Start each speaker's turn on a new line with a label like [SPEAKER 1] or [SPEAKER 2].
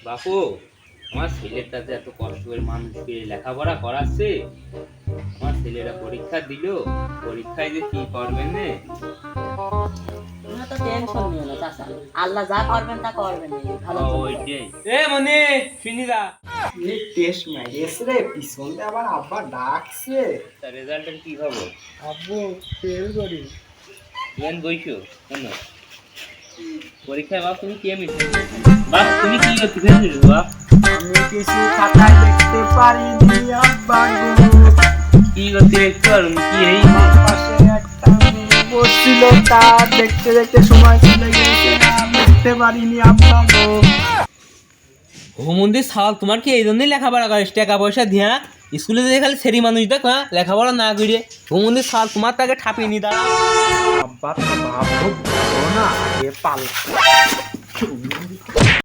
[SPEAKER 1] বাপু, আমার ছেলেটা যে এত কষ্ট করে মানুষকে লেখাপড়া করাচ্ছে, আমার ছেলেরা পরীক্ষা দিল, পরীক্ষায় যে কি করবেন নে।
[SPEAKER 2] তোমরা তো টেনশন নিও না চাচা, আল্লাহ যা করবেন তা করবেন, ভালো
[SPEAKER 1] ওইটাই। এ মনে শুনি যা,
[SPEAKER 3] এই টেস্ট মাইরেছে রে, পিছনে আবার আব্বা ডাকছে।
[SPEAKER 1] তার রেজাল্টের কি খবর?
[SPEAKER 3] আব্বু ফেল করি।
[SPEAKER 1] ইমান বইছো শোনো, পরীক্ষায় বাপ তুমি কে মিশে বাপ, তুমি কি করতে ফেলছো বাপ?
[SPEAKER 3] আমি কিছু খাতায় দেখতে পারিনি আব্বা গো।
[SPEAKER 1] কি করতে একটু আর কি এই
[SPEAKER 3] পাশে একটা মেয়ে বসছিল, তা দেখতে দেখতে সময় চলে গেছে, আমি দেখতে পারিনি আব্বা গো।
[SPEAKER 1] হোমন্দির সাল, তোমার কি এই জন্যই লেখাপড়া করিস টাকা পয়সা দিয়া? স্কুলে যে খালি সেরি মানুষ দেখ, হ্যাঁ লেখাপড়া না করিয়ে হোমন্দির সাল তোমার তাকে ঠাপিয়ে নি দাঁড়া।
[SPEAKER 3] আব্বা তো ভাবো ভালো না, আগে পাল্লা